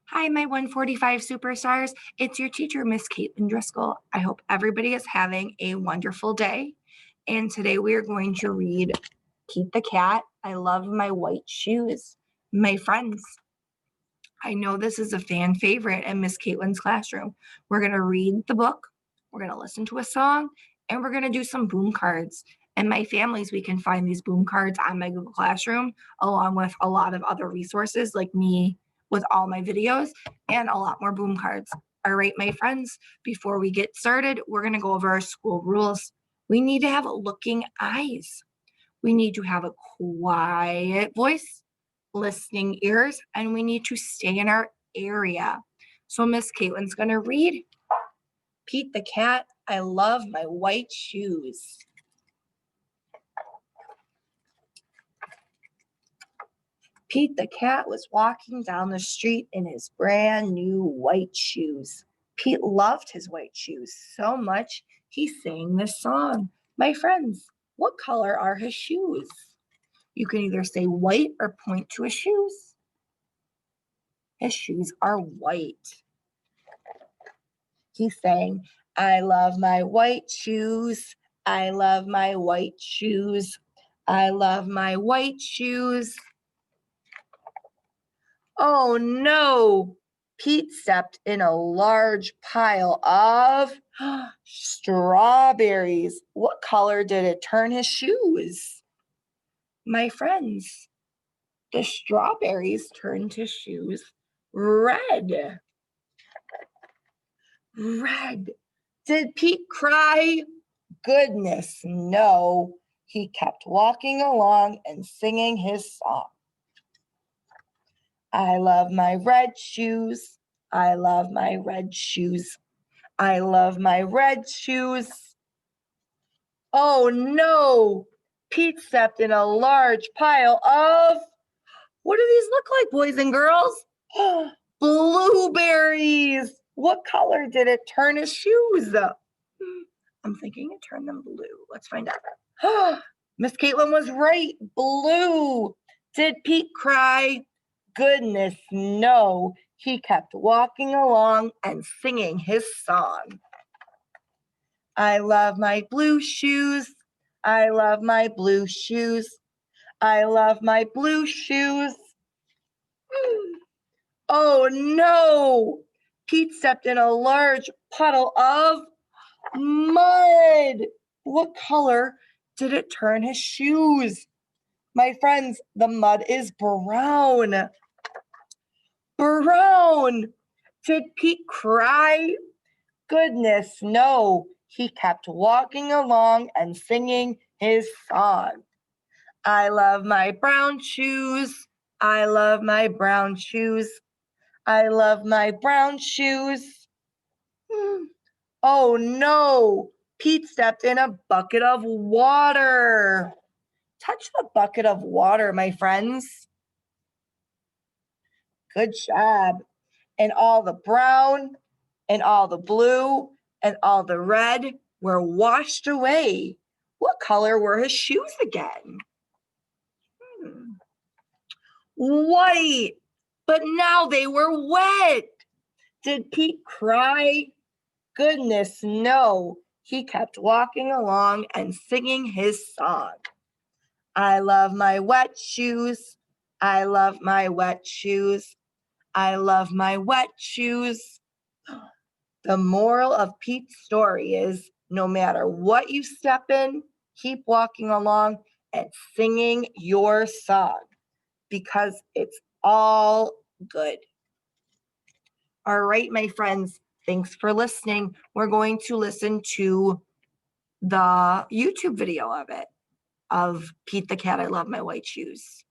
Hi, my 145 superstars. It's your teacher, Miss Caitlin Driscoll. I hope everybody is having a wonderful day. And today we are going to read Pete the Cat. I love my white shoes. My friends, I know this is a fan favorite in Miss Caitlin's classroom. We're going to read the book, we're going to listen to a song, and we're going to do some boom cards. And my families, we can find these boom cards on my Google Classroom, along with a lot of other resources like me with all my videos and a lot more boom cards. All right, my friends, before we get started, we're going to go over our school rules. We need to have looking eyes. We need to have a quiet voice, listening ears, and we need to stay in our area. So Miss Caitlin's going to read Pete the Cat. I love my white shoes. Pete the Cat was walking down the street in his brand new white shoes. Pete loved his white shoes so much he sang this song. My friends, what color are his shoes? You can either say white or point to his shoes. His shoes are white. He sang, I love my white shoes. I love my white shoes. I love my white shoes. Oh no! Pete stepped in a large pile of strawberries. What color did it turn his shoes? My friends, the strawberries turned his shoes red. Red. Did Pete cry? Goodness, no. He kept walking along and singing his song. I love my red shoes. I love my red shoes. I love my red shoes. Oh no! Pete stepped in a large pile of, what do these look like, boys and girls? Blueberries. What color did it turn his shoes? I'm thinking it turned them blue. Let's find out. Miss Caitlin was right. Blue. Did Pete cry? Goodness, no. He kept walking along and singing his song. I love my blue shoes. I love my blue shoes. I love my blue shoes. Oh no! Pete stepped in a large puddle of mud. What color did it turn his shoes? My friends, the mud is brown. Brown. Did Pete cry? Goodness, no. He kept walking along and singing his song. I love my brown shoes. I love my brown shoes. I love my brown shoes. Oh no, Pete stepped in a bucket of water. Touch the bucket of water, my friends. Good job. And all the brown and all the blue and all the red were washed away. What color were his shoes again? White. But now they were wet. Did Pete cry? Goodness, no. He kept walking along and singing his song. I love my wet shoes. I love my wet shoes. I love my wet shoes. The moral of Pete's story is no matter what you step in, keep walking along and singing your song because it's all good. All right, my friends, thanks for listening. We're going to listen to the YouTube video of it, of Pete the Cat, I Love My White Shoes.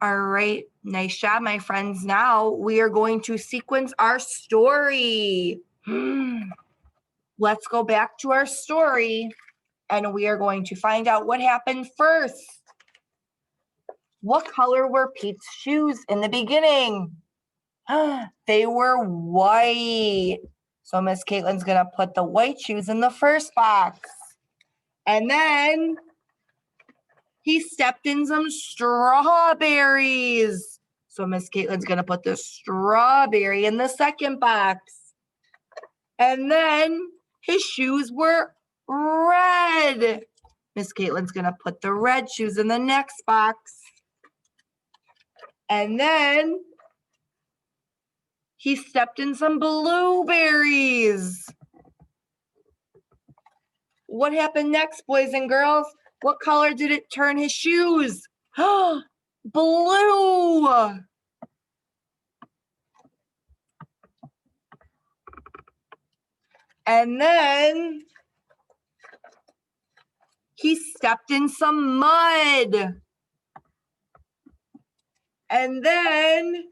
All right, nice job, my friends. Now we are going to sequence our story. Let's go back to our story and we are going to find out what happened first. What color were Pete's shoes in the beginning? They were white. So Miss Caitlin's going to put the white shoes in the first box. And then he stepped in some strawberries. So Miss Caitlin's going to put the strawberry in the second box. And then his shoes were red. Miss Caitlin's going to put the red shoes in the next box. And then he stepped in some blueberries. What happened next, boys and girls? What color did it turn his shoes? Blue. And then he stepped in some mud. And then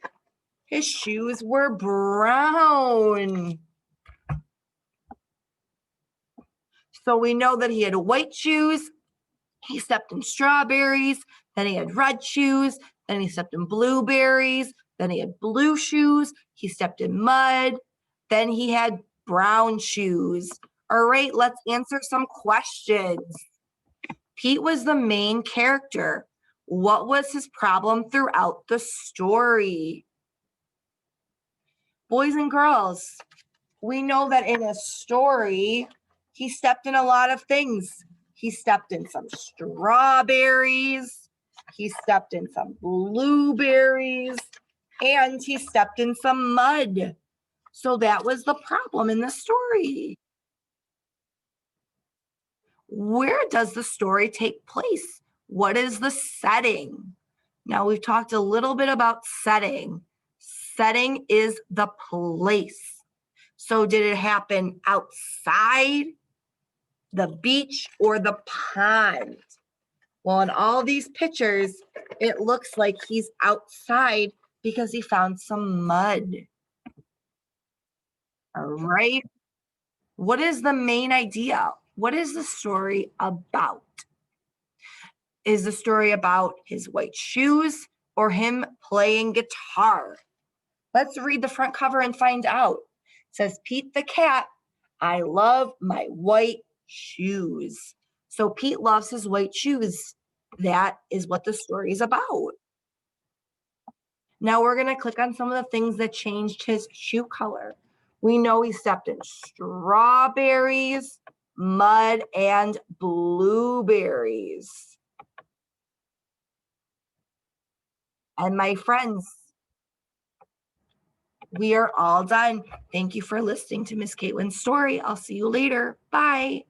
his shoes were brown. So we know that he had white shoes. He stepped in strawberries. Then he had red shoes. Then he stepped in blueberries. Then he had blue shoes. He stepped in mud. Then he had brown shoes. All right, let's answer some questions. Pete was the main character. What was his problem throughout the story? Boys and girls, we know that in a story, he stepped in a lot of things. He stepped in some strawberries, he stepped in some blueberries, and he stepped in some mud. So that was the problem in the story. Where does the story take place? What is the setting? Now we've talked a little bit about setting. Setting is the place. So did it happen outside, the beach, or the pond? Well, in all these pictures, it looks like he's outside because he found some mud. All right. What is the main idea? What is the story about? Is the story about his white shoes or him playing guitar? Let's read the front cover and find out. It says, Pete the cat, I love my white shoes. So Pete loves his white shoes. That is what the story is about. Now we're going to click on some of the things that changed his shoe color. We know he stepped in strawberries, mud, and blueberries. And my friends, we are all done. Thank you for listening to Miss Caitlin's story. I'll see you later. Bye.